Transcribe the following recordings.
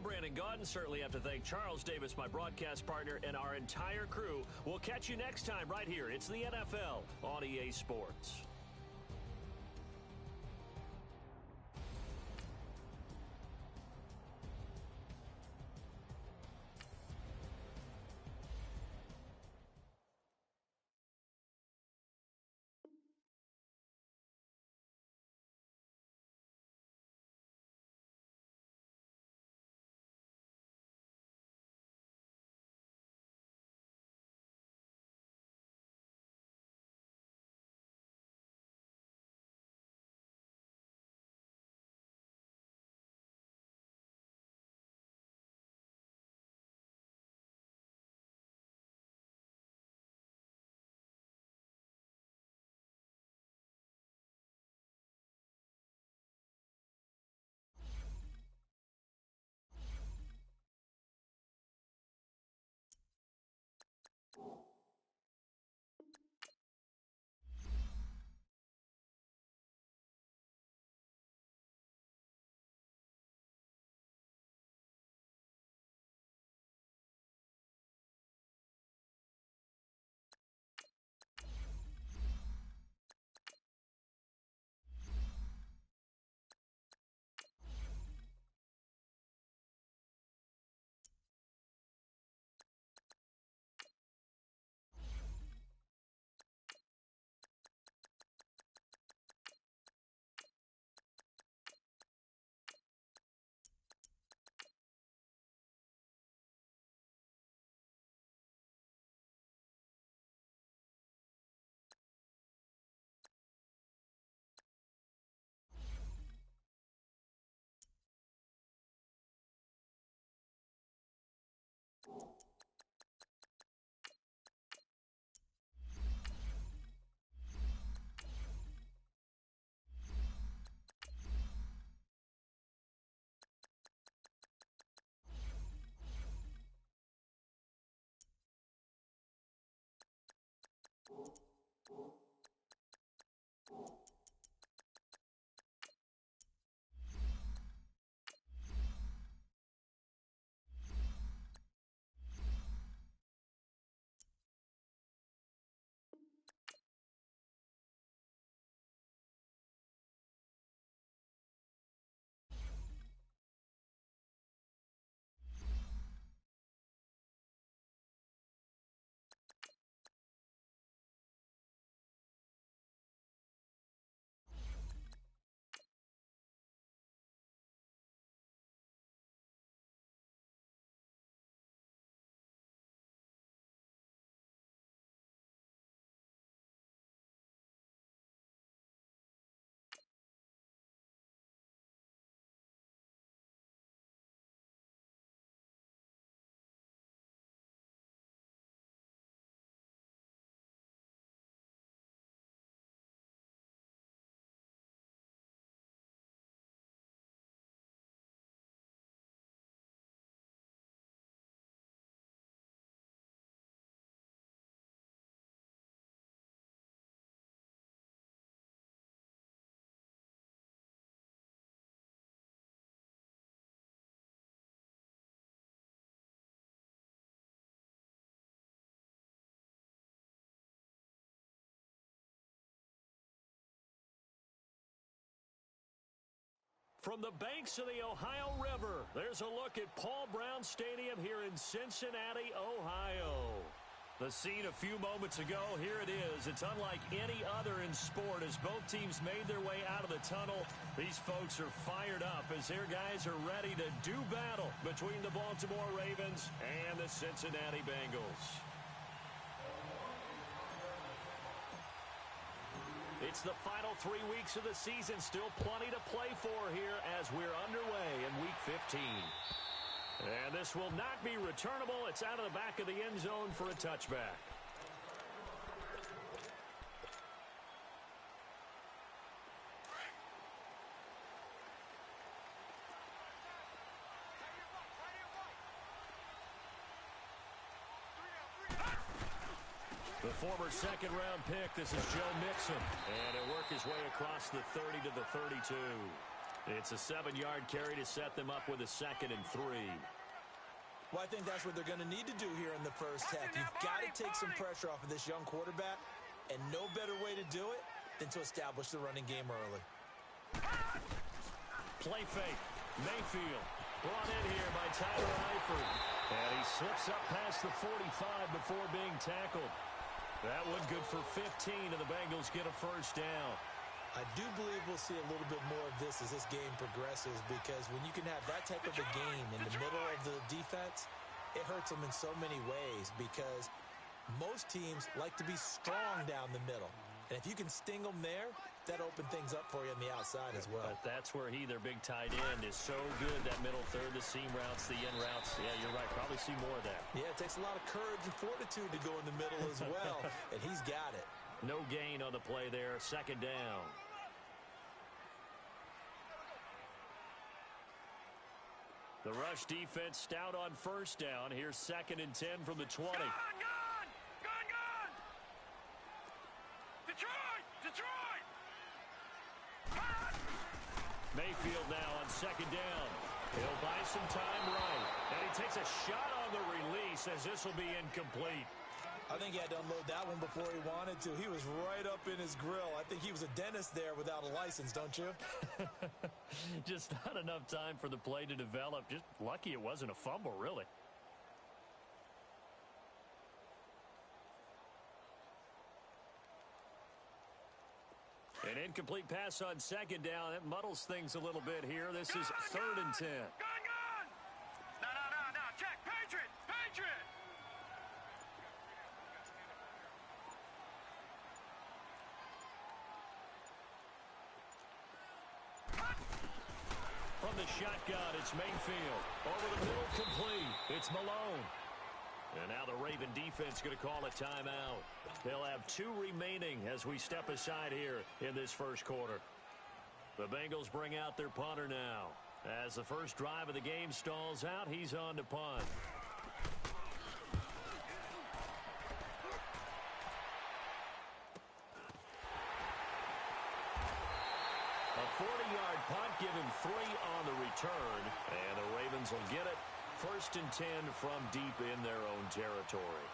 Brandon Gaudin. Certainly have to thank Charles Davis, my broadcast partner, and our entire crew. We'll catch you next time right here. It's the NFL on EA Sports. From the banks of the Ohio River, there's a look at Paul Brown Stadium here in Cincinnati, Ohio. The scene a few moments ago, here it is. It's unlike any other in sport as both teams made their way out of the tunnel. These folks are fired up as their guys are ready to do battle between the Baltimore Ravens and the Cincinnati Bengals. It's the final 3 weeks of the season. Still plenty to play for here as we're underway in Week 15. And this will not be returnable. It's out of the back of the end zone for a touchback. The former second-round pick, this is Joe Mixon. And he'll work his way across the 30 to the 32. It's a 7-yard carry to set them up with a 2nd and 3. Well, I think that's what they're going to need to do here in the first half. You've got to take some pressure off of this young quarterback, and no better way to do it than to establish the running game early. Play fake. Mayfield brought in here by Tyler Eifert. And he slips up past the 45 before being tackled. That one good for 15, and the Bengals get a first down. I do believe we'll see a little bit more of this as this game progresses, because when you can have that type of a game in the middle of the defense, it hurts them in so many ways, because most teams like to be strong down the middle. And if you can sting them there, that opens things up for you on the outside as well. But that's where their big tight end, is so good. That middle third, the seam routes, the in routes. Yeah, you're right. Probably see more of that. Yeah, it takes a lot of courage and fortitude to go in the middle as well, and he's got it. No gain on the play there. 2nd down. The rush defense stout on first down. Here's 2nd and 10 from the 20. Gone! Detroit! Mayfield now on 2nd down. He'll buy some time right. And he takes a shot on the release, as this will be incomplete. I think he had to unload that one before he wanted to. He was right up in his grill. I think he was a dentist there without a license, don't you? Just not enough time for the play to develop. Just lucky it wasn't a fumble, really. An incomplete pass on 2nd down. It muddles things a little bit here. This is 3rd and 10. Gone! No, check. Patriot! From the shotgun, it's Mayfield. Over the middle, complete. It's Malone. And now the Raven defense going to call a timeout. They'll have 2 remaining as we step aside here in this first quarter. The Bengals bring out their punter now. As the first drive of the game stalls out, he's on to punt. A 40-yard punt, give him 3 on the return. And the Ravens will get it. 1st and 10 from deep in their own territory.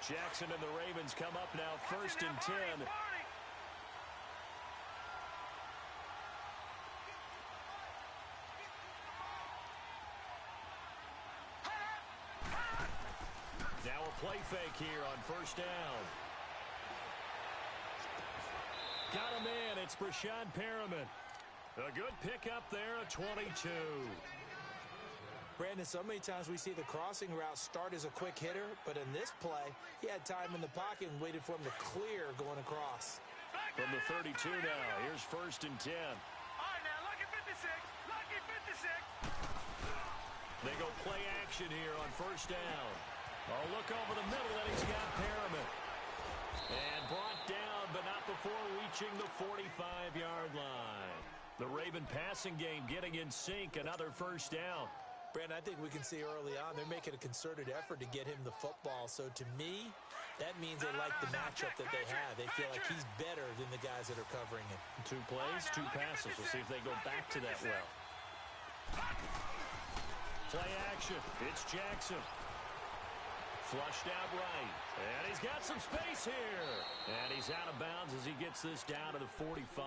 Jackson and the Ravens come up now. 1st and 10. Now a play fake here on 1st down. Got him in. It's Brashad Perriman. A good pickup there, a 22. Brandon, so many times we see the crossing route start as a quick hitter, but in this play, he had time in the pocket and waited for him to clear going across. From the 32 now, here's 1st and 10. All right, now, lucky 56. Lucky 56. They go play action here on 1st down. Oh, look over the middle, and he's got Perriman. And brought down, but not before reaching the 45-yard line. The Raven passing game getting in sync, another 1st down. Brandon, I think we can see early on they're making a concerted effort to get him the football. So to me, that means they like the matchup that they have. They feel like he's better than the guys that are covering him. 2 plays, 2 passes. We'll see if they go back to that well. Play action. It's Jackson. Flushed out right. And he's got some space here. And he's out of bounds as he gets this down to the 45.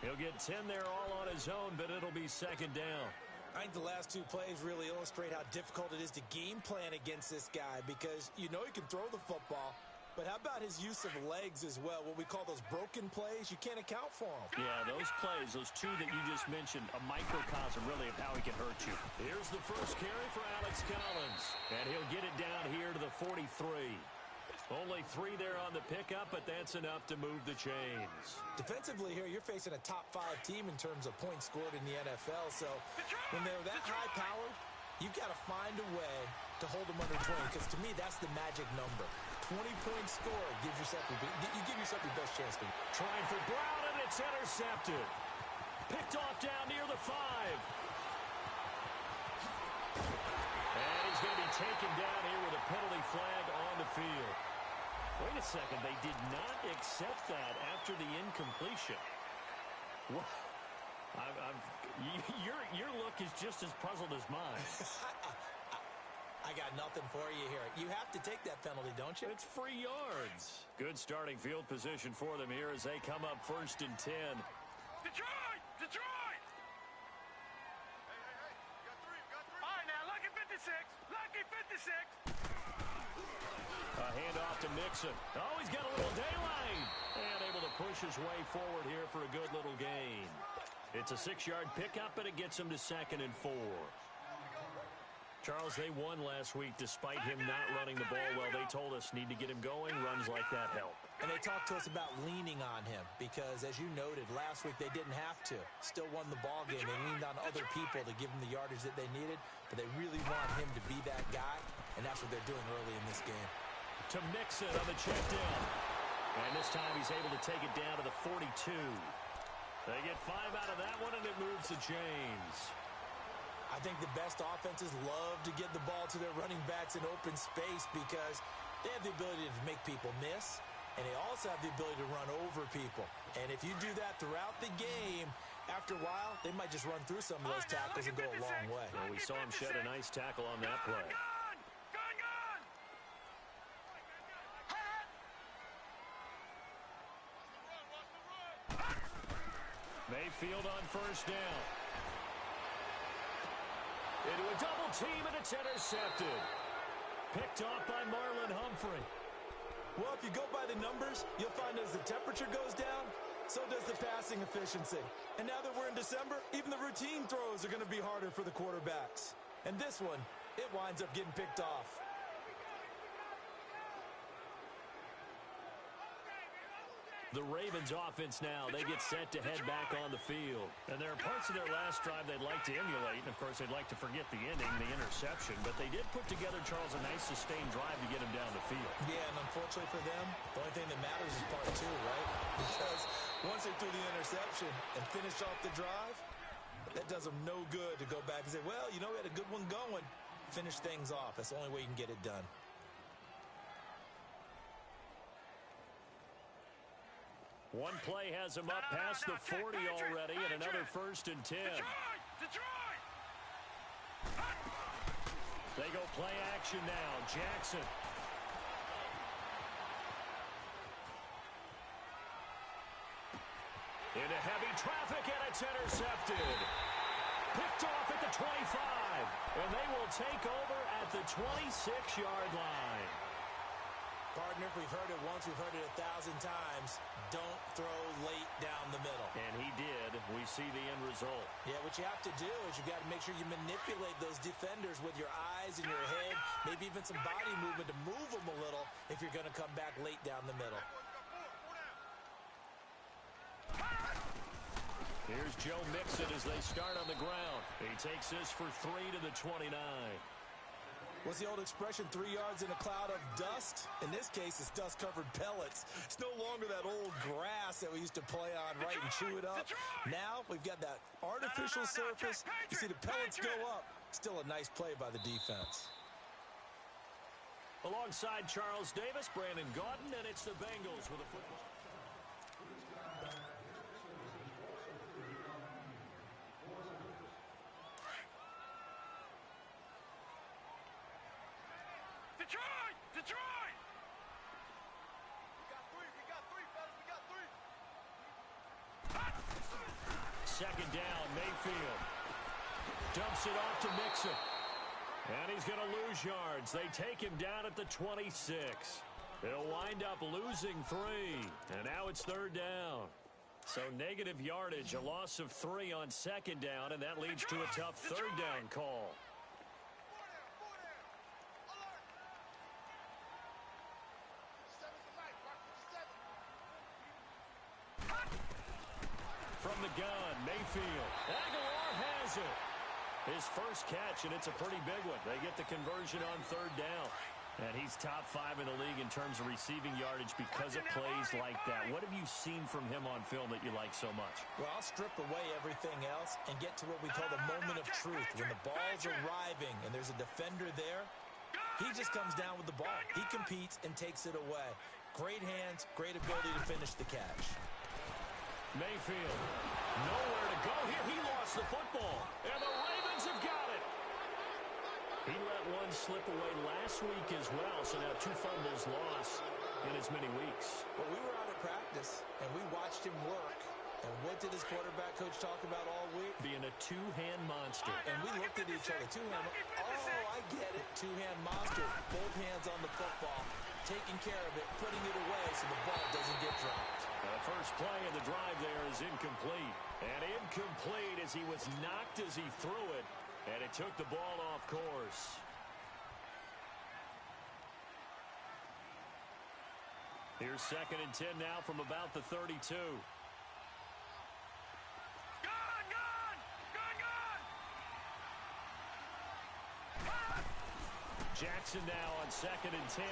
He'll get 10 there all on his own, but it'll be 2nd down. I think the last 2 plays really illustrate how difficult it is to game plan against this guy, because you know he can throw the football, but how about his use of legs as well? What we call those broken plays, you can't account for them. Yeah, those plays, those 2 that you just mentioned, a microcosm really of how he can hurt you. Here's the first carry for Alex Collins, and he'll get it down here to the 43. Only 3 there on the pickup, but that's enough to move the chains. Defensively here, you're facing a top 5 team in terms of points scored in the NFL, so when they're that high-powered, you've got to find a way to hold them under 20, because to me, that's the magic number. 20-point score gives yourself you give yourself your best chance to. Trying for Brown, and it's intercepted. Picked off down near the 5. And he's going to be taken down here with a penalty flag on the field. Wait a second, they did not accept that after the incompletion. Well, your look is just as puzzled as mine. I got nothing for you here. You have to take that penalty, don't you? It's free yards. Good starting field position for them here as they come up 1st and 10. Detroit! Detroit! Hey. You got three. All right, now, lucky 56. Lucky 56. A handoff to Mixon. Oh, he's got a little daylight. And able to push his way forward here for a good little gain. It's a 6-yard pickup, and it gets him to 2nd and 4. Charles, they won last week despite him not running the ball well. They told us need to get him going. Runs like that help. And they talked to us about leaning on him because, as you noted, last week they didn't have to. Still won the ball game. They leaned on other people to give them the yardage that they needed, but they really want him to be that guy, and that's what they're doing early in this game. To Mixon on the check down. And this time he's able to take it down to the 42. They get 5 out of that one, and it moves the chains. I think the best offenses love to get the ball to their running backs in open space because they have the ability to make people miss, and they also have the ability to run over people. And if you do that throughout the game, after a while, they might just run through some of those tackles and go a long way. Well, we saw him shed a nice tackle on that play. Gone! Mayfield on 1st down. Into a double team, and it's intercepted. Picked off by Marlon Humphrey. Well, if you go by the numbers, you'll find as the temperature goes down, so does the passing efficiency. And now that we're in December, even the routine throws are going to be harder for the quarterbacks. And this one, it winds up getting picked off. The Ravens offense now, they get set to head back on the field. And there are parts of their last drive they'd like to emulate. And, of course, they'd like to forget the ending, the interception. But they did put together, Charles, a nice sustained drive to get him down the field. Yeah, and unfortunately for them, the only thing that matters is part 2, right? Because once they threw the interception and finished off the drive, that does them no good to go back and say, well, you know, we had a good one going. Finish things off. That's the only way you can get it done. One play has him up past the 40 already, and another 1st and 10. Detroit! They go play action now. Jackson. Into heavy traffic, and it's intercepted. Picked off at the 25, and they will take over at the 26-yard line. Partner, if we've heard it once, we've heard it 1,000 times. Don't throw late down the middle. And he did. We see the end result. Yeah, what you have to do is you got to make sure you manipulate those defenders with your eyes and your head, maybe even some body movement to move them a little if you're going to come back late down the middle. Here's Joe Mixon as they start on the ground. He takes this for 3 to the 29. What's the old expression, 3 yards in a cloud of dust? In this case, it's dust-covered pellets. It's no longer that old grass that we used to play on, right, and chew it up. Now we've got that artificial surface. You see the pellets go up. Still a nice play by the defense. Alongside Charles Davis, Brandon Gaudin, and it's the Bengals with a football. Detroit! We got three, fellas. We got three. Second down, Mayfield. Dumps it off to Mixon. And he's going to lose yards. They take him down at the 26. They'll wind up losing 3. And now it's 3rd down. So negative yardage, a loss of 3 on 2nd down, and that leads to a tough 3rd down call. From the gun, Mayfield. Aguilar has it. His first catch, and it's a pretty big one. They get the conversion on 3rd down. And he's top 5 in the league in terms of receiving yardage because of plays like that. What have you seen from him on film that you like so much? Well, I'll strip away everything else and get to what we call the moment of truth. When the ball's arriving and there's a defender there, he just comes down with the ball. He competes and takes it away. Great hands, great ability to finish the catch. Mayfield, nowhere to go here. He lost the football, and the Ravens have got it. He let one slip away last week as well, so now 2 fumbles lost in as many weeks. Well, we were out at practice, and we watched him work. And what did his quarterback coach talk about all week? Being a 2-hand monster. And we looked at each other. Oh, I get it. 2-hand monster. Both hands on the football, taking care of it, putting it away so the ball doesn't get dropped. The first play of the drive there is incomplete. And incomplete as he was knocked as he threw it. And it took the ball off course. Here's 2nd and 10 now from about the 32. Jackson now on 2nd and 10. And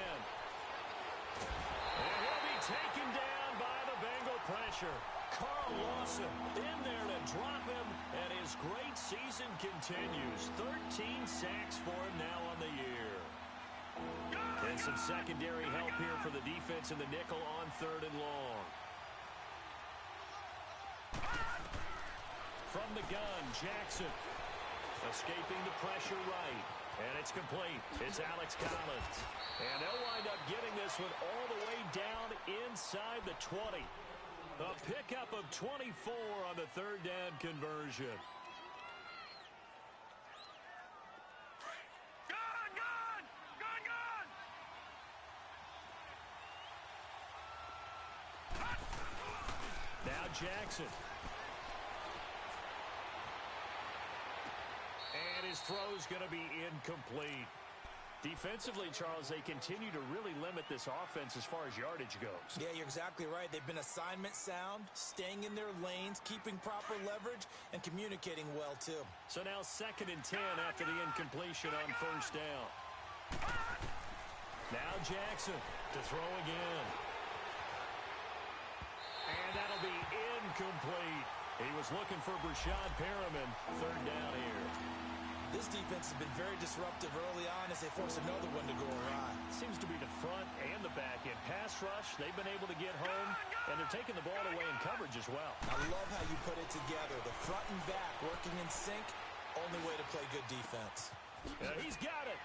he'll be taken down by the Bengal pressure. Carl Lawson in there to drop him, and his great season continues. 13 sacks for him now on the year. And some secondary help here for the defense in the nickel on 3rd and long. From the gun, Jackson escaping the pressure right. And it's complete. It's Alex Collins. And they'll wind up getting this one all the way down inside the 20. A pickup of 24 on the 3rd down conversion. Now Jackson. And his throw's going to be incomplete. Defensively, Charles, they continue to really limit this offense as far as yardage goes. Yeah, you're exactly right. They've been assignment sound, staying in their lanes, keeping proper leverage, and communicating well, too. So now 2nd and 10 after the incompletion on 1st down. Now Jackson to throw again. And that'll be incomplete. He was looking for Brashad Perriman. 3rd down here. This defense has been very disruptive early on as they force another one to go awry. Seems to be the front and the back end. Pass rush, they've been able to get home, and they're taking the ball away in coverage as well. I love how you put it together. The front and back working in sync, only way to play good defense. He's got it.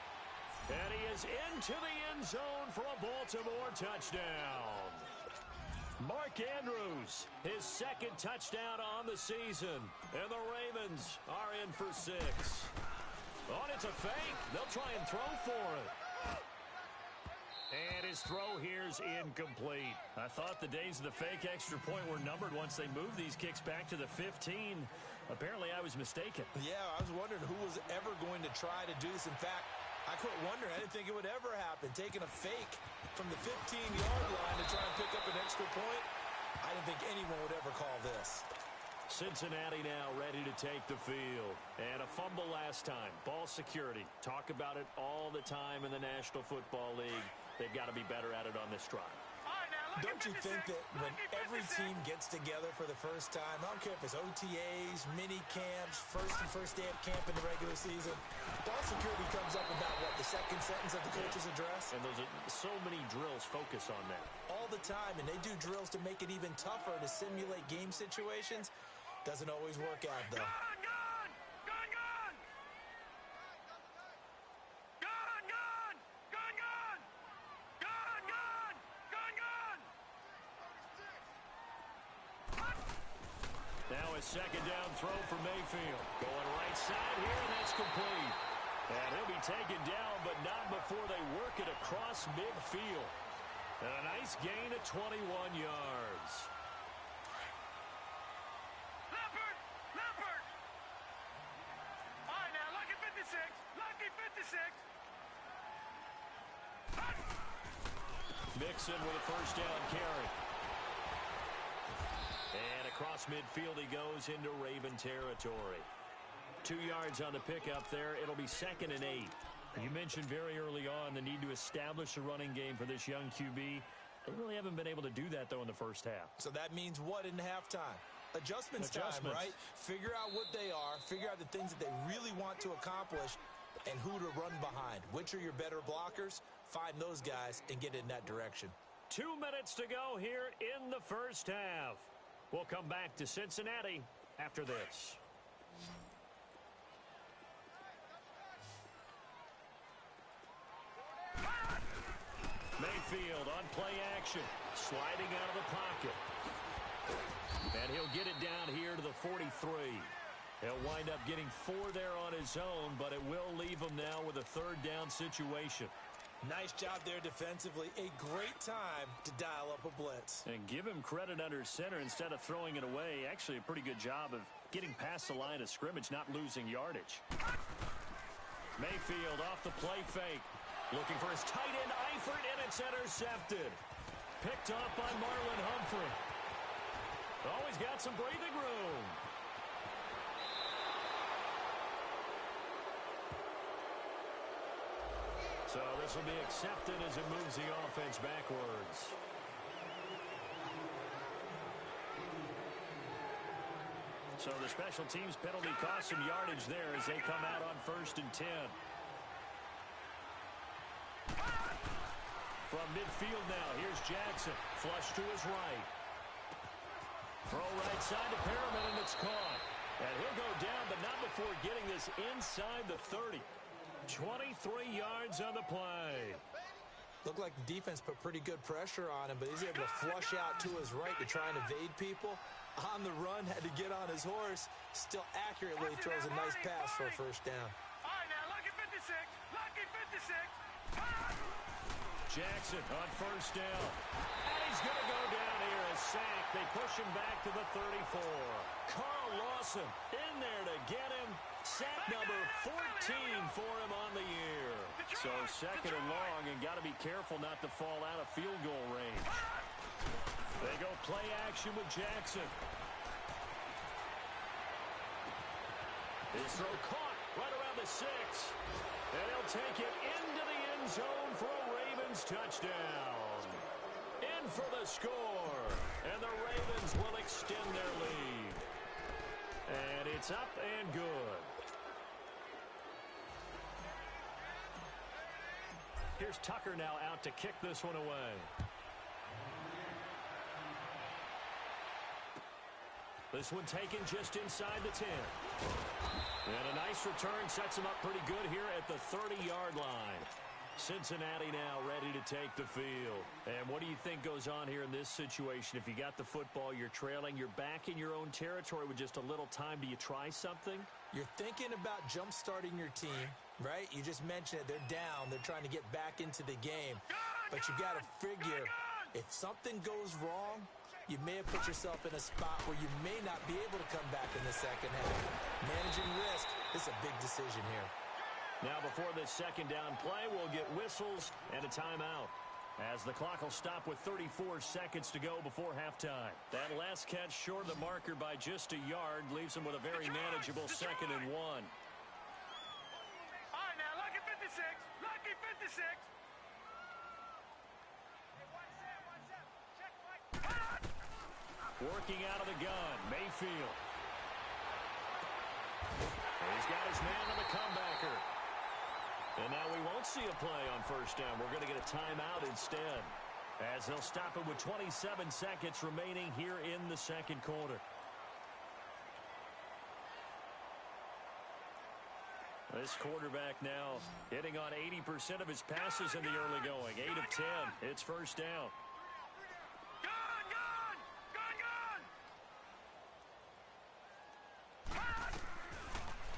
And he is into the end zone for a Baltimore touchdown. Mark Andrews, his 2nd touchdown on the season. And the Ravens are in for 6. Oh, it's a fake. They'll try and throw for it. And his throw here's incomplete. I thought the days of the fake extra point were numbered once they moved these kicks back to the 15. Apparently, I was mistaken. Yeah, I was wondering who was ever going to try to do this. In fact, I quit wondering. I didn't think it would ever happen. Taking a fake from the 15-yard line to try and pick up an extra point. I didn't think anyone would ever call this. Cincinnati now ready to take the field. And a fumble last time. Ball security. Talk about it all the time in the National Football League. They've got to be better at it on this drive. Don't you think that when every team gets together for the first time, I don't care if it's OTAs, mini camps, first day of camp in the regular season, ball security comes up about, what, the 2nd sentence of the coach's address? And those are so many drills focus on that. All the time, and they do drills to make it even tougher to simulate game situations. Doesn't always work out, though. Now a 2nd down throw for Mayfield. Going right side here, and that's complete. And he'll be taken down, but not before they work it across midfield. And a nice gain of 21 yards. Leopard! All right, now, lucky 56. Lucky 56. Mixon with a 1st down carry. And across midfield he goes into Raven territory. 2 yards on the pickup there. It'll be 2nd and 8. You mentioned very early on the need to establish a running game for this young QB. They really haven't been able to do that, though, in the first half. So that means what in halftime? Adjustments time, right? Figure out what they are. Figure out the things that they really want to accomplish and who to run behind. Which are your better blockers? Find those guys and get in that direction. 2 minutes to go here in the first half. We'll come back to Cincinnati after this. Mayfield on play action, sliding out of the pocket. And he'll get it down here to the 43. He'll wind up getting 4 there on his own, but it will leave him now with a third down situation. Nice job there defensively. A great time to dial up a blitz. And give him credit under center instead of throwing it away. Actually, a pretty good job of getting past the line of scrimmage, not losing yardage. Mayfield off the play fake. Looking for his tight end, Eifert, and it's intercepted. Picked off by Marlon Humphrey. Always got some breathing room. So this will be accepted as it moves the offense backwards. So the special teams penalty cost some yardage there as they come out on 1st and 10. From midfield now, here's Jackson. Flush to his right. Throw right side to Perriman, and it's caught. And he'll go down, but not before getting this inside the 30. 23 yards on the play. Looked like the defense put pretty good pressure on him, but he's able to flush out to his right to try and evade people. On the run, had to get on his horse. Still accurately throws a nice pass for a first down. All right, now, lucky 56. Lucky 56. Jackson on 1st down. And he's going to go down here as sacked. They push him back to the 34. Carl Lawson in there to get him. Sack number 14 for him on the year. So 2nd and long, and got to be careful not to fall out of field goal range. They go play action with Jackson. His throw caught right around the 6. And he'll take it into the end zone for a Ravens touchdown. In for the score. And the Ravens will extend their lead. And it's up and good. Here's Tucker now out to kick this one away. This one taken just inside the 10. And a nice return sets him up pretty good here at the 30-yard line. Cincinnati now ready to take the field. And what do you think goes on here in this situation? If you got the football, you're trailing, you're back in your own territory with just a little time. Do you try something? You're thinking about jump-starting your team, right? You just mentioned it. They're down. They're trying to get back into the game. But you got to figure, if something goes wrong, you may have put yourself in a spot where you may not be able to come back in the second half. Managing risk is a big decision here. Now before this second down play, we'll get whistles and a timeout, as the clock will stop with 34 seconds to go before halftime. That last catch short of the marker by just a yard leaves them with a very manageable 2nd and 1. All right, now, lucky 56. Lucky 56. Working out of the gun, Mayfield. He's got his man on the comebacker. And now we won't see a play on 1st down. We're going to get a timeout instead, as they'll stop it with 27 seconds remaining here in the second quarter. This quarterback now hitting on 80% of his passes in the early going. 8 of 10. It's 1st down.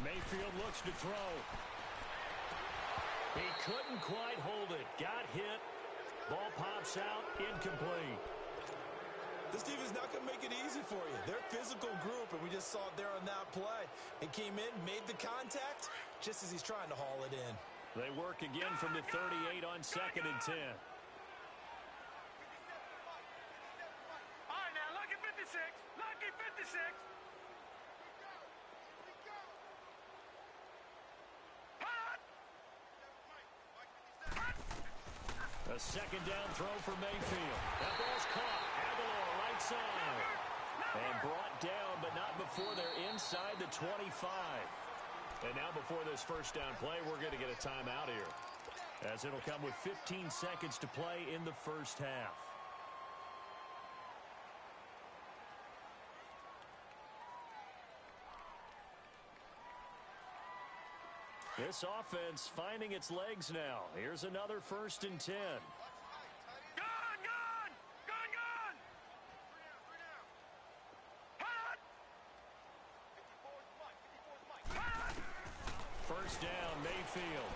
Mayfield looks to throw. He couldn't quite hold it. Got hit. Ball pops out. Incomplete. This team is not going to make it easy for you. They're a physical group, and we just saw it there on that play. He came in, made the contact, just as he's trying to haul it in. They work again from the 38 on 2nd and 10. All right, now, lucky 56. Lucky 56. A second down throw for Mayfield. That ball's caught. Aguilar right side. And brought down, but not before they're inside the 25. And now before this 1st down play, we're going to get a timeout here, as it'll come with 15 seconds to play in the 1st half. This offense finding its legs now. Here's another 1st and 10. Gone, gone! Gone, gone! Hot! Hot! First down, Mayfield.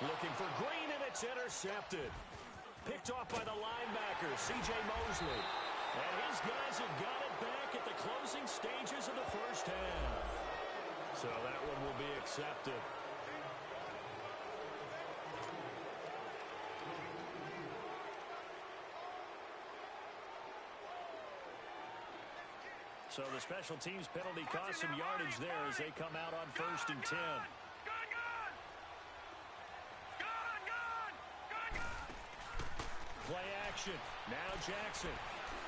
Looking for Green, and it's intercepted. Picked off by the linebacker, C.J. Mosley. And his guys have got it back at the closing stages of the first half. So that one will be accepted. So the special teams penalty cost some yardage there as they come out on 1st and 10. Play action. Now Jackson.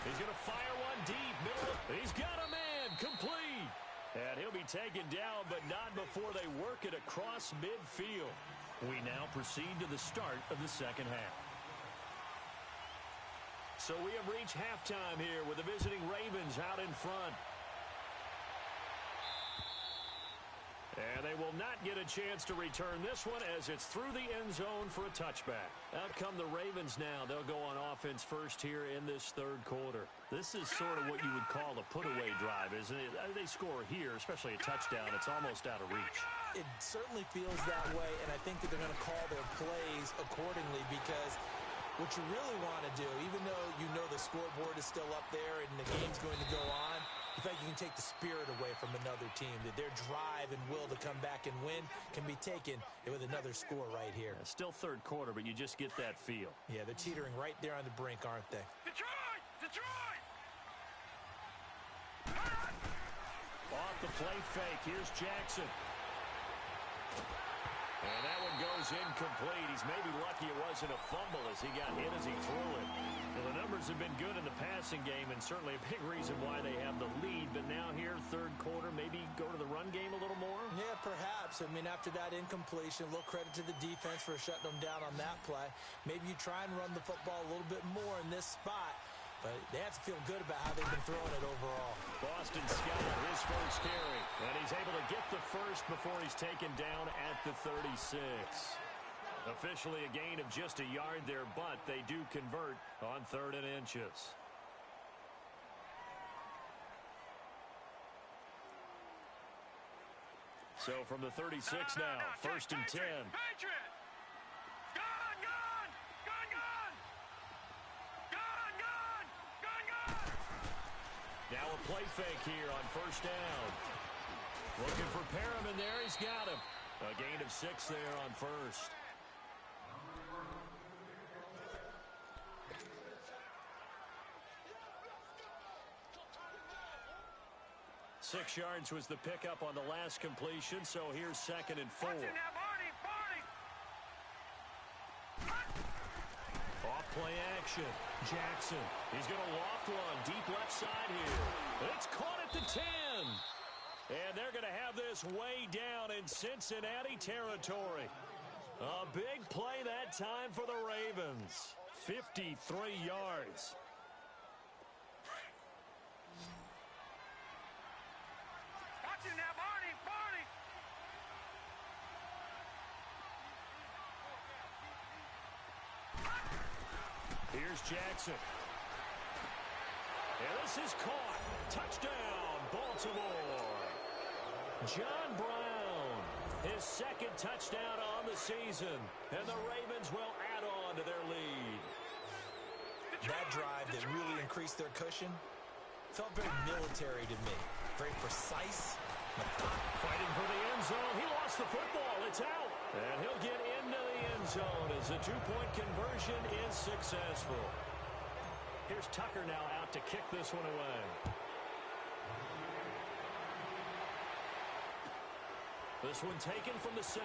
He's going to fire one deep. Middle. He's got a man. Complete. And he'll be taken down, but not before they work it across midfield. We now proceed to the start of the second half. So we have reached halftime here with the visiting Ravens out in front. And they will not get a chance to return this one as it's through the end zone for a touchback. Out come the Ravens now. They'll go on offense first here in this third quarter. This is sort of what you would call a put-away drive, isn't it? They score here, especially a touchdown. It's almost out of reach. It certainly feels that way, and I think that they're going to call their plays accordingly because what you really want to do, even though you know the scoreboard is still up there and the game's going to go on, you think you can take the spirit away from another team, that their drive and will to come back and win can be taken with another score right here. Yeah, still third quarter, but you just get that feel. Yeah, they're teetering right there on the brink, aren't they? Detroit! Detroit! Off the play fake. Here's Jackson. And that one goes incomplete. He's maybe lucky it wasn't a fumble as he got hit as he threw it. Well, the numbers have been good in the passing game and certainly a big reason why they have the lead. But now here, third quarter, maybe go to the run game a little more? Yeah, perhaps. I mean, after that incompletion, a little credit to the defense for shutting them down on that play. Maybe you try and run the football a little bit more in this spot. But they have to feel good about how they've been throwing it overall. Boston Scott, his first carry. And he's able to get the first before he's taken down at the 36. Officially a gain of just a yard there, but they do convert on 3rd and inches. So from the 36 now, 1st and 10. Patriot! Gone, gone! Gone, gone! Gone, gone! Gone, gone! Now a play fake here on 1st down. Looking for Perriman there. He's got him. A gain of 6 there on 1st. Six yards was the pickup on the last completion, so here's 2nd and 4. Watch it now, Barney! Barney! Off play action. Jackson. He's going to loft one. Deep left side here. It's caught at the 10. And they're going to have this way down in Cincinnati territory. A big play that time for the Ravens. 53 yards. Watch it now, Barney! Barney! Here's Jackson. And this is caught. Touchdown, Baltimore. John Brown, his 2nd touchdown on the season. And the Ravens will add on to their lead. That drive that really increased their cushion felt very military to me. Very precise. Fighting for the end zone. He lost the football. It's out. And he'll get into the end zone as the 2-point conversion is successful. Here's Tucker now out to kick this one away. This one taken from the 7.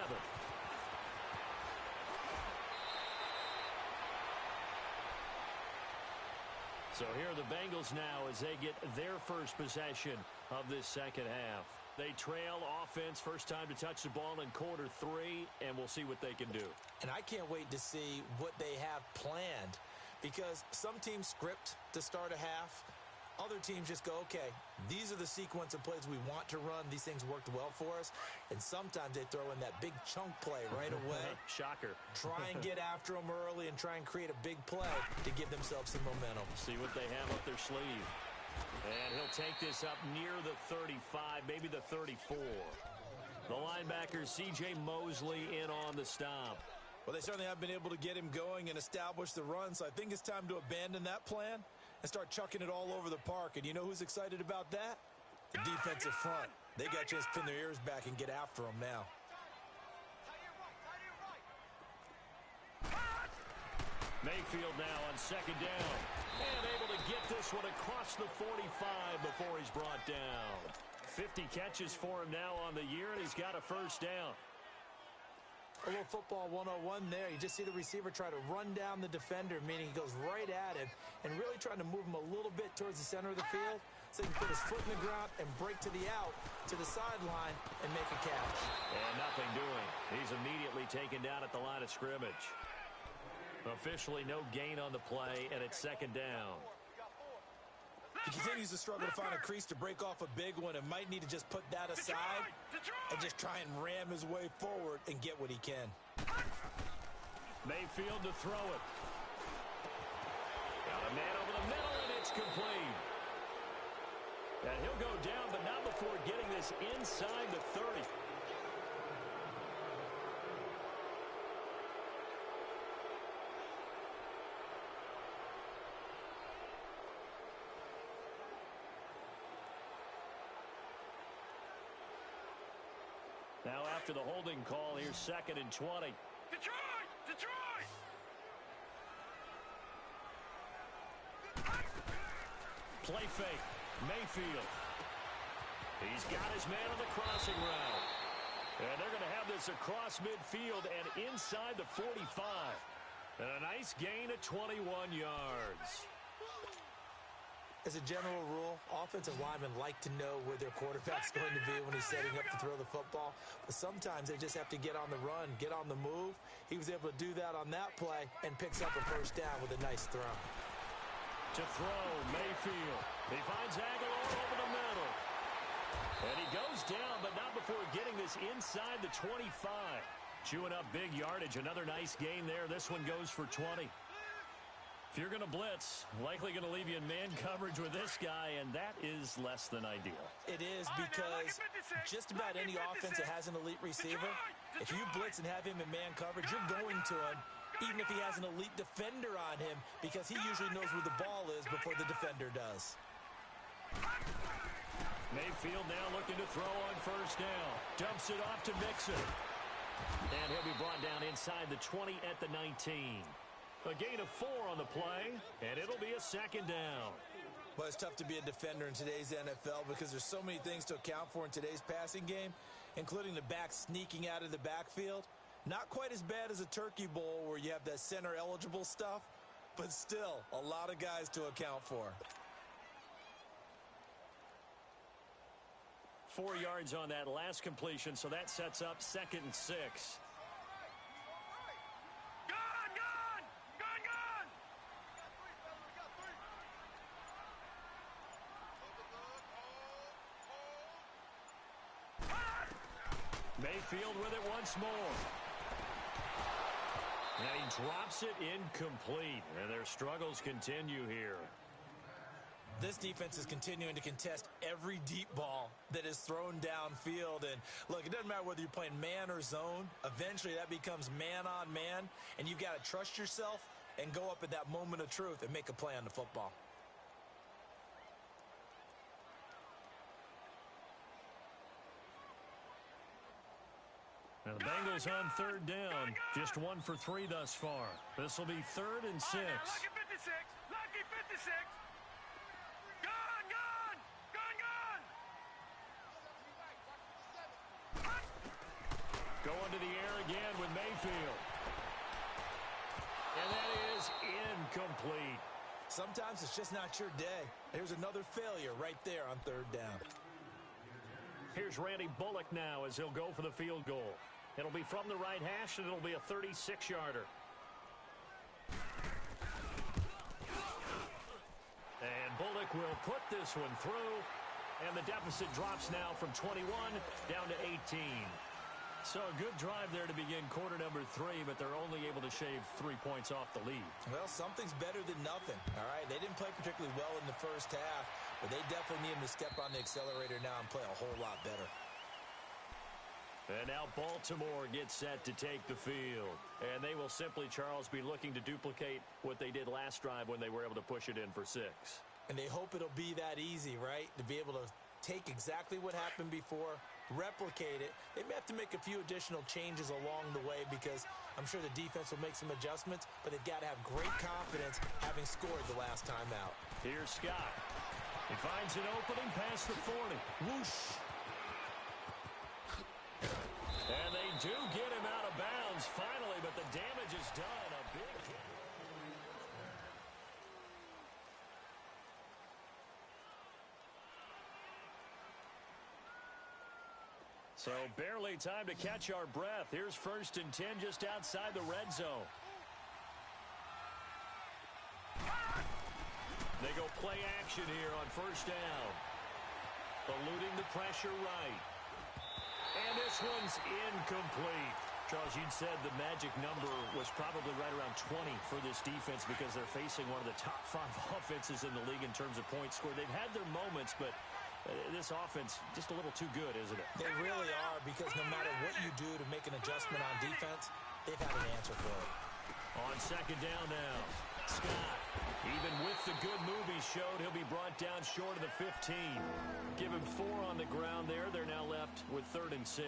So here are the Bengals now as they get their first possession of this second half. They trail offense, first time to touch the ball in quarter 3, and we'll see what they can do. And I can't wait to see what they have planned because some teams script to start a half. Other teams just go, okay, these are the sequence of plays we want to run. These things worked well for us. And sometimes they throw in that big chunk play right away. Shocker. Try and get after them early and try and create a big play to give themselves some momentum. See what they have up their sleeve. And he'll take this up near the 35, maybe the 34. The linebacker, C.J. Mosley, in on the stop. Well, they certainly have been able to get him going and establish the run, so I think it's time to abandon that plan and start chucking it all over the park. And you know who's excited about that? The defensive front. They got to just pin their ears back and get after them now. Mayfield now on second down. And able to get this one across the 45 before he's brought down. 50 catches for him now on the year, and he's got a first down. A little football 101 there. You just see the receiver try to run down the defender, meaning he goes right at him and really trying to move him a little bit towards the center of the field so he can put his foot in the ground and break to the out, to the sideline, and make a catch. And nothing doing. He's immediately taken down at the line of scrimmage. Officially no gain on the play, and it's second down. He continues to struggle to find a crease to break off a big one and might need to just put that aside and just try and ram his way forward and get what he can. Mayfield to throw it. Got a man over the middle, and it's complete. And he'll go down, but not before getting this inside the 30. Now after the holding call, here's second and 20. Detroit! Detroit! Play fake. Mayfield. He's got his man on the crossing route. And they're going to have this across midfield and inside the 45. And a nice gain of 21 yards. As a general rule, offensive linemen like to know where their quarterback's going to be when he's setting up to throw the football. But sometimes they just have to get on the run, get on the move. He was able to do that on that play and picks up a first down with a nice throw. To throw, Mayfield. He finds Aguilar over the middle. And he goes down, but not before getting this inside the 25. Chewing up big yardage. Another nice gain there. This one goes for 20. If you're going to blitz, likely going to leave you in man coverage with this guy, and that is less than ideal. It is because just about any offense that has an elite receiver, if you blitz and have him in man coverage, you're going to him, even if he has an elite defender on him, because he usually knows where the ball is before the defender does. Mayfield now looking to throw on first down. Dumps it off to Mixon. And he'll be brought down inside the 20 at the 19. A gain of 4 on the play, and it'll be a second down. Well, it's tough to be a defender in today's NFL because there's so many things to account for in today's passing game, including the back sneaking out of the backfield. Not quite as bad as a turkey bowl where you have that center-eligible stuff, but still a lot of guys to account for. 4 yards on that last completion, so that sets up second and 6. Mayfield with it once more. And he drops it incomplete. And their struggles continue here. This defense is continuing to contest every deep ball that is thrown downfield. And look, it doesn't matter whether you're playing man or zone. Eventually that becomes man on man. And you've got to trust yourself and go up at that moment of truth and make a play on the football. Now the Bengals on third down. Just 1 for 3 thus far. This will be 3rd and 6. Lucky 56. Lucky 56. Gone, gone. Gone, gone. Going to the air again with Mayfield. And that is incomplete. Sometimes it's just not your day. There's another failure right there on third down. Here's Randy Bullock now as he'll go for the field goal. It'll be from the right hash, and it'll be a 36-yarder. And Bullock will put this one through. And the deficit drops now from 21 down to 18. So a good drive there to begin quarter number 3, but they're only able to shave 3 points off the lead. Well, something's better than nothing, all right? They didn't play particularly well in the first half, but they definitely need them to step on the accelerator now and play a whole lot better. And now Baltimore gets set to take the field. And they will simply, Charles, be looking to duplicate what they did last drive when they were able to push it in for 6. And they hope it'll be that easy, right? To be able to take exactly what happened before, replicate it. They may have to make a few additional changes along the way because I'm sure the defense will make some adjustments, but they've got to have great confidence having scored the last time out. Here's Scott. He finds an opening past the 40. Whoosh. And they do get him out of bounds finally, but the damage is done. A big hit. So barely time to catch our breath. Here's 1st and 10 just outside the red zone. They go play action here on 1st down. Eluding the pressure right. And this one's incomplete. Charles, you'd said the magic number was probably right around 20 for this defense because they're facing one of the top 5 offenses in the league in terms of points scored. They've had their moments, but this offense just a little too good, isn't it? They really are, because no matter what you do to make an adjustment on defense, they've had an answer for it. On 2nd down now, Scott, even with the good move he showed, he'll be brought down short of the 15. Give him 4 on the ground there. They're now left with 3rd and 6.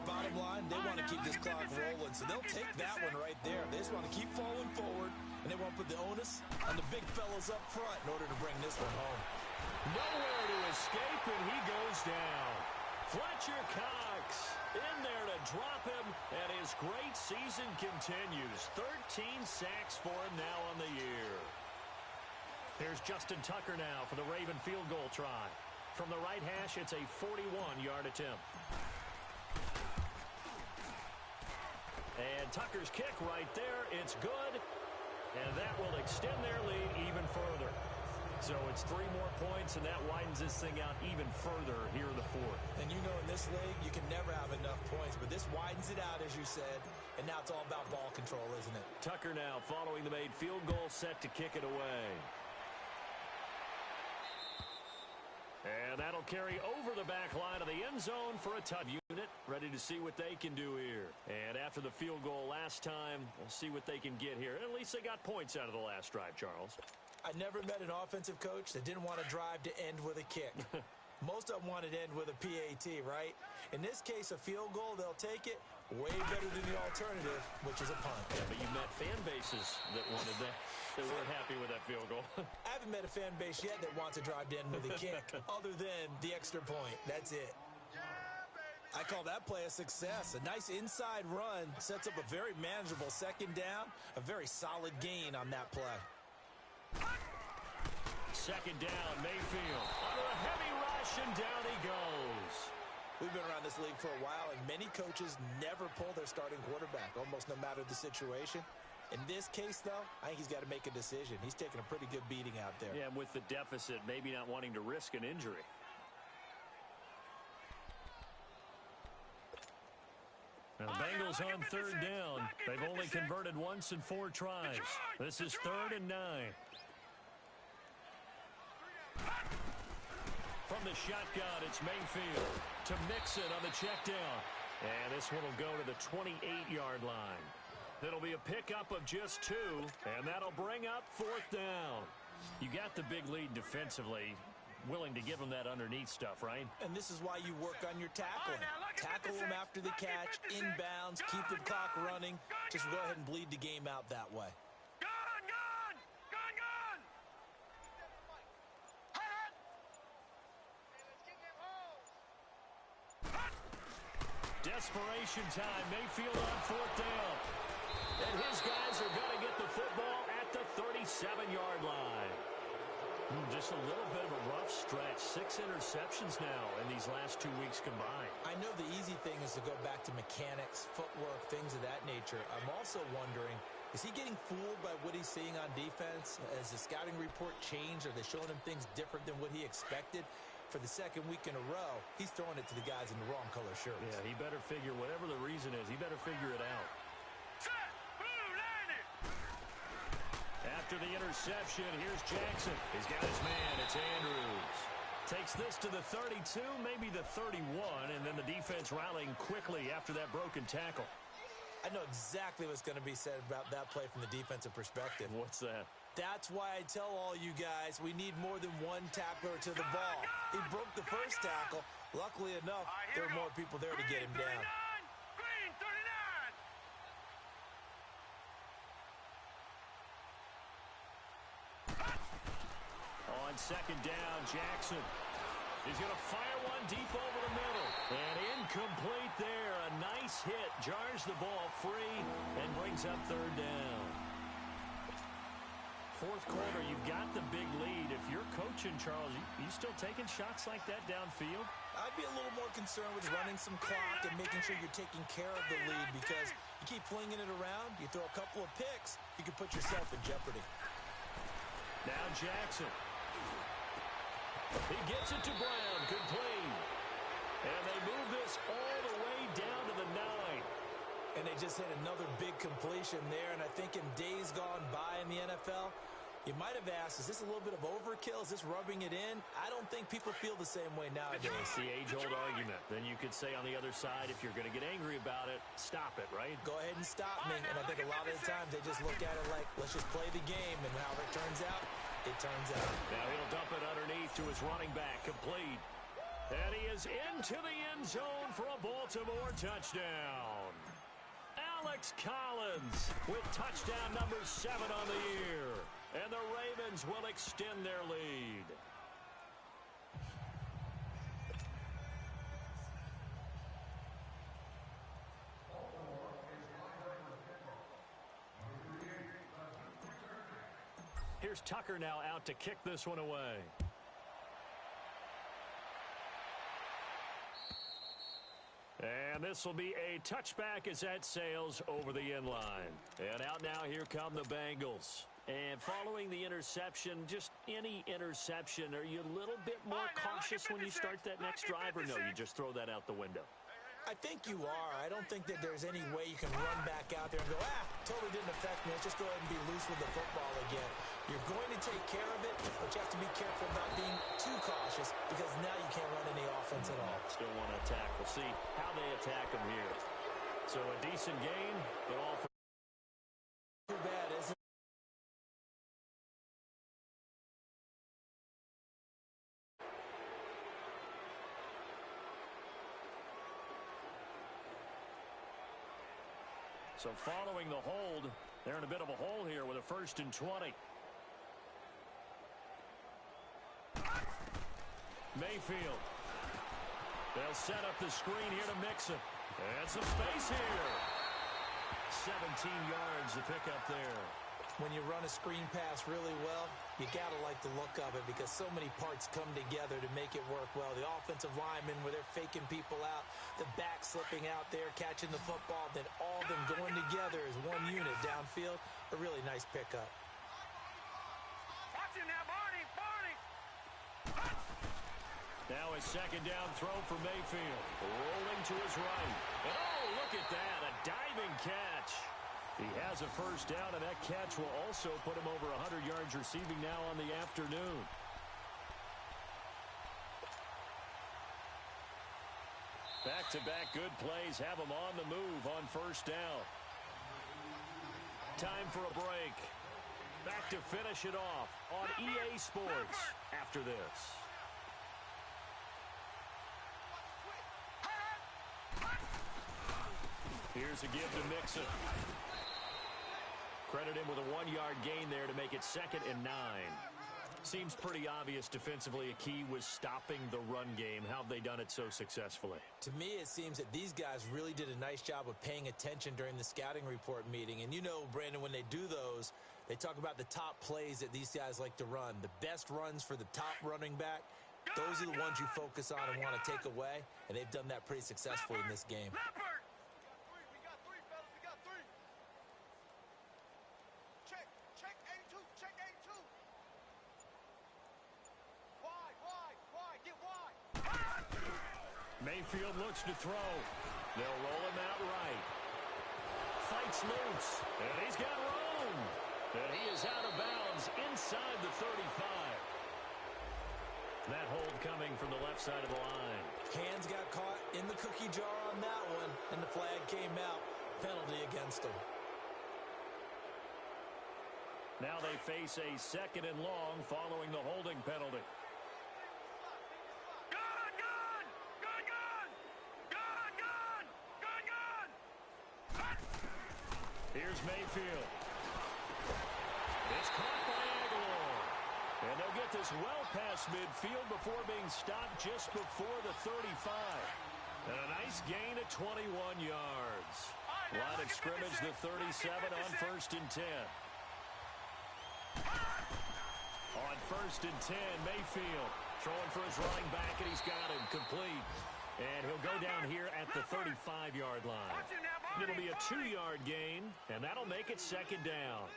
Bottom line, they want to keep this clock rolling, so they'll take that one right there. They just want to keep falling forward, and they want to put the onus on the big fellas up front in order to bring this one home. Nowhere to escape, and he goes down. Fletcher Cox in there to drop him, and his great season continues. 13 sacks for him now on the year. Here's Justin Tucker now for the Raven field goal try. From the right hash, it's a 41-yard attempt. And Tucker's kick right there, it's good, and that will extend their lead even further. So it's 3 more points, and that widens this thing out even further here in the 4th. And you know, in this league, you can never have enough points, but this widens it out, as you said, and now it's all about ball control, isn't it? Tucker now following the made field goal, set to kick it away. And that'll carry over the back line of the end zone for a tough unit, ready to see what they can do here. And after the field goal last time, we'll see what they can get here. At least they got points out of the last drive, Charles. I never met an offensive coach that didn't want to drive to end with a kick. Most of them wanted to end with a PAT, right? In this case, a field goal, they'll take it. Way better than the alternative, which is a punt. Yeah, but you met fan bases that wanted that. They weren't happy with that field goal. I haven't met a fan base yet that wants to drive to end with a kick, other than the extra point. That's it. I call that play a success. A nice inside run sets up a very manageable 2nd down, a very solid gain on that play. 2nd down, Mayfield. Under a heavy rush, and down he goes. We've been around this league for a while, and many coaches never pull their starting quarterback, almost no matter the situation. In this case, though, I think he's got to make a decision. He's taking a pretty good beating out there. Yeah, with the deficit, maybe not wanting to risk an injury. Now the Bengals on 3rd down. They've only converted once in 4 tries. This is 3rd and 9. From the shotgun, it's Mayfield to Mixon on the check down. And this one will go to the 28-yard line. It'll be a pickup of just 2, and that'll bring up 4th down. You got the big lead defensively. Willing to give them that underneath stuff, right? And this is why you work on your tackling. Tackle them after the catch, inbounds, keep the clock running. Just go ahead and bleed the game out that way. Desperation time. Mayfield on 4th down. And his guys are going to get the football at the 37-yard line. Just a little bit of a rough stretch. 6 interceptions now in these last 2 weeks combined. I know the easy thing is to go back to mechanics, footwork, things of that nature. I'm also wondering, Is he getting fooled by what he's seeing on defense? Has the scouting report changed? Are they showing him things different than what he expected? For the second week in a row, he's throwing it to the guys in the wrong color shirts. Yeah, he better figure, whatever the reason is, he better figure it out. Set. Blue, line it. After the interception, here's Jackson. He's got his man. It's Andrews. Takes this to the 32, maybe the 31, and then the defense rallying quickly after that broken tackle. I know exactly what's going to be said about that play from the defensive perspective. What's that? That's why I tell all you guys we need more than one tackler to the ball. He broke the first tackle. Luckily enough, there were more people there to get him down. Green 39. On second down, Jackson. He's going to fire one deep over the middle. And incomplete there. A nice hit. Jars the ball free and brings up third down. Fourth quarter, you've got the big lead. If you're coaching, Charles, you still taking shots like that downfield? I'd be a little more concerned with running some clock and making sure you're taking care of the lead, because you keep flinging it around, you throw a couple of picks, you can put yourself in jeopardy. Now Jackson. He gets it to Brown, complete. And they move this all the way down to the 9. And they just hit another big completion there, and I think in days gone by in the NFL, you might have asked, is this a little bit of overkill? Is this rubbing it in? I don't think people feel the same way nowadays. It's the age-old argument. Then you could say on the other side, if you're going to get angry about it, stop it, right? Go ahead and stop me. And I think a lot of the times they just look at it like, let's just play the game, and however it turns out, it turns out. Now he'll dump it underneath to his running back, complete. And he is into the end zone for a Baltimore touchdown. Alex Collins with touchdown number 7 on the year. And the Ravens will extend their lead. Here's Tucker now out to kick this one away. And this will be a touchback as that sails over the end line. And out now, here come the Bengals. And following the interception, just any interception, are you a little bit more cautious when you start that next drive, or no, you just throw that out the window? I think you are. I don't think that there's any way you can run back out there and go, totally didn't affect me. Let's just go ahead and be loose with the football again. You're going to take care of it, but you have to be careful about being too cautious, because now you can't run any offense at all. Still want to attack. We'll see how they attack them here. So a decent gain, but all for too bad, isn't it? So following the hold, they're in a bit of a hole here with a 1st and 20. Mayfield. They'll set up the screen here to Mixon. And some space here. 17 yards to pick up there. When you run a screen pass really well, you got to like the look of it, because so many parts come together to make it work well. The offensive linemen, where they're faking people out, the back slipping out there, catching the football, then all of them going together as one unit downfield. A really nice pickup. Watch him now, Barney. Now a second down throw for Mayfield. Rolling to his right. And oh, look at that, a diving catch. He has a first down, and that catch will also put him over 100 yards receiving now on the afternoon. Back-to-back good plays have him on the move on first down. Time for a break. Back to finish it off on EA Sports after this. Here's a give to Mixon. Credit him with a 1-yard gain there to make it 2nd and 9. Seems pretty obvious defensively a key was stopping the run game. How have they done it so successfully? To me, it seems that these guys really did a nice job of paying attention during the scouting report meeting. And you know, Brandon, when they do those, they talk about the top plays that these guys like to run. The best runs for the top running back, those are the ones you focus on and want to take away. And they've done that pretty successfully in this game. Mayfield looks to throw. They'll roll him out right. Fights loose, and he's got room. And he is out of bounds inside the 35. That hold coming from the left side of the line. Hands got caught in the cookie jar on that one, and the flag came out. Penalty against him. Now they face a 2nd and long following the holding penalty. Gun, gun! Gun, gun! Gun, gun! Gun, gun! Hut! Here's Mayfield. It's caught by Aguilar. And they'll get this well past midfield before being stopped just before the 35. And a nice gain of 21 yards. Line of scrimmage, the 37 on 1st and 10. On 1st and 10, Mayfield throwing for his running back, and he's got him complete. And he'll go down here at the 35-yard line. It'll be a 2-yard gain, and that'll make it 2nd down.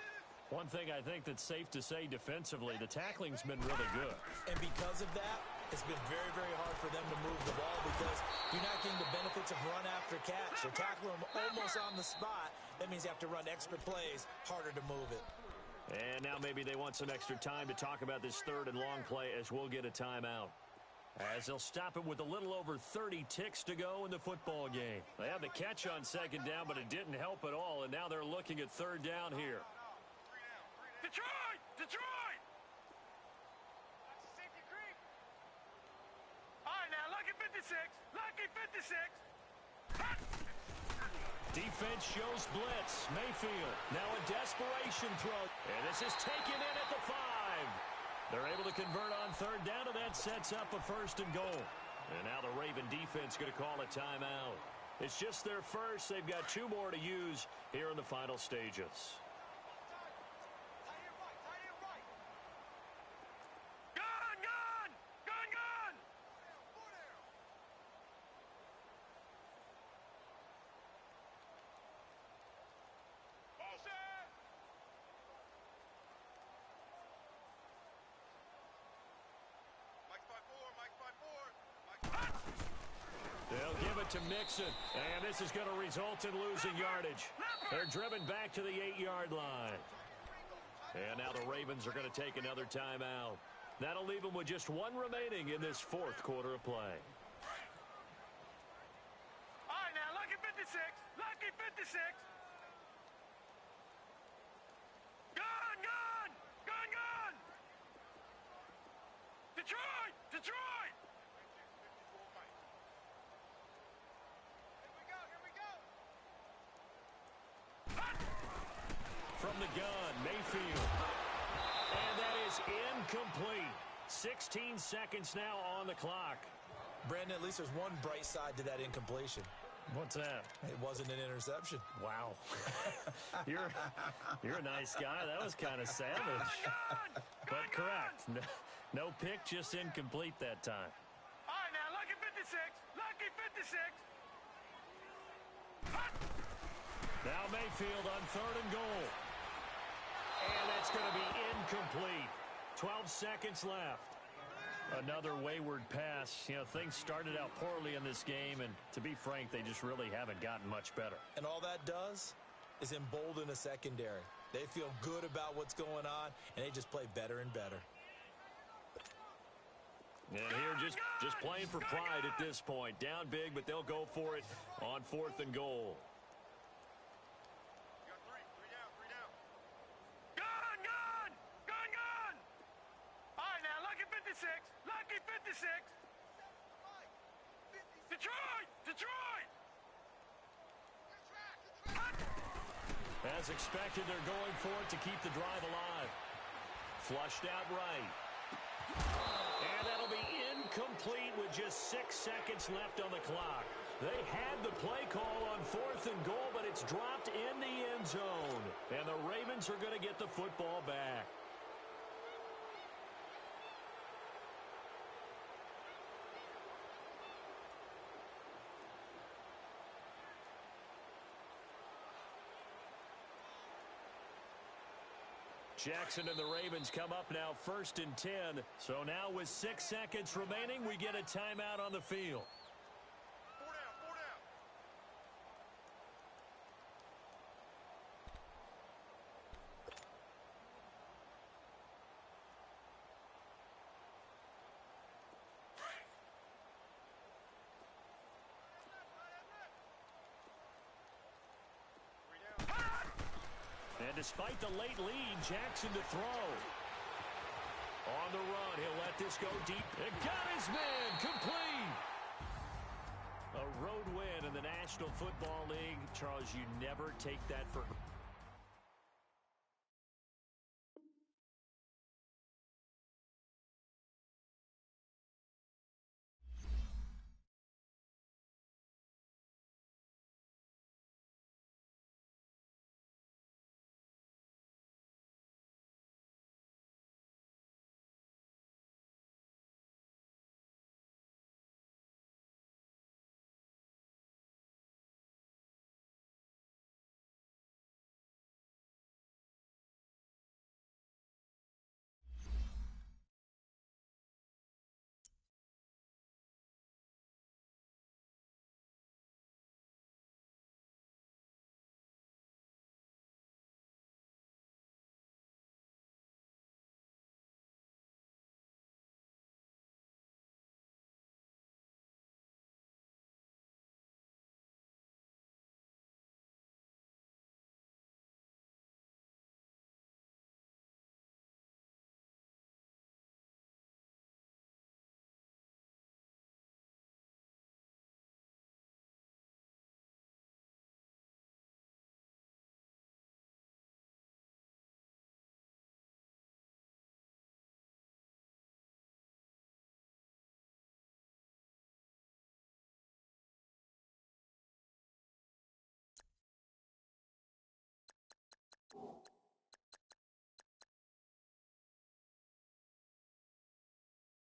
One thing I think that's safe to say defensively, the tackling's been really good. And because of that, it's been very, very hard for them to move the ball because you're not getting the benefits of run after catch. They're tackling them almost on the spot. That means you have to run extra plays, harder to move it. And now maybe they want some extra time to talk about this 3rd and long play as we'll get a timeout. As they'll stop it with a little over 30 ticks to go in the football game. They had the catch on 2nd down, but it didn't help at all, and now they're looking at 3rd down here. Detroit! Detroit! All right, now, lucky 56. Lucky 56. Hut! Defense shows blitz. Mayfield now a desperation throw. And this is taken in at the 5. They're able to convert on 3rd down, and that sets up a 1st and goal. And now the Raven defense going to call a timeout. It's just their first. They've got 2 more to use here in the final stages. Gun, gun! Gun, gun! Bullshit! Mike 5-4, Mike 5-4, Mike. They'll give it to Mixon, and this is going to result in losing yardage. They're driven back to the 8-yard line. And now the Ravens are going to take another timeout. That'll leave them with just 1 remaining in this 4th quarter of play. All right, now, lucky 56. Lucky 56. Gun, gun! Gun, gun! Detroit! Detroit! Here we go, here we go! From the gun, Mayfield. And that is incomplete. 16 seconds now on the clock. Brandon, at least there's one bright side to that incompletion. What's that? It wasn't an interception. Wow. You're a nice guy. That was kind of savage. But correct. No pick, just incomplete that time. All right, now, lucky 56. Lucky 56. Now Mayfield on 3rd and goal. And that's going to be incomplete. 12 seconds left. Another wayward pass. You know, things started out poorly in this game, and to be frank, they just really haven't gotten much better. And all that does is embolden a secondary. They feel good about what's going on, and they just play better and better. And here just playing for pride at this point. Down big, but they'll go for it on 4th and goal. You got three down, three down. Gun, gun! Gun, gun! All right, now, lucky 56. Lucky 56. Detroit! Detroit! As expected, they're going for it to keep the drive alive. Flushed out right. And that'll be incomplete with just 6 seconds left on the clock. They had the play call on 4th and goal, but it's dropped in the end zone. And the Ravens are going to get the football back. Jackson and the Ravens come up now 1st and 10. So now with 6 seconds remaining, we get a timeout on the field. And despite the late lead, Jackson to throw. On the run, he'll let this go deep. It got his man complete. A road win in the National Football League. Charles, you never take that for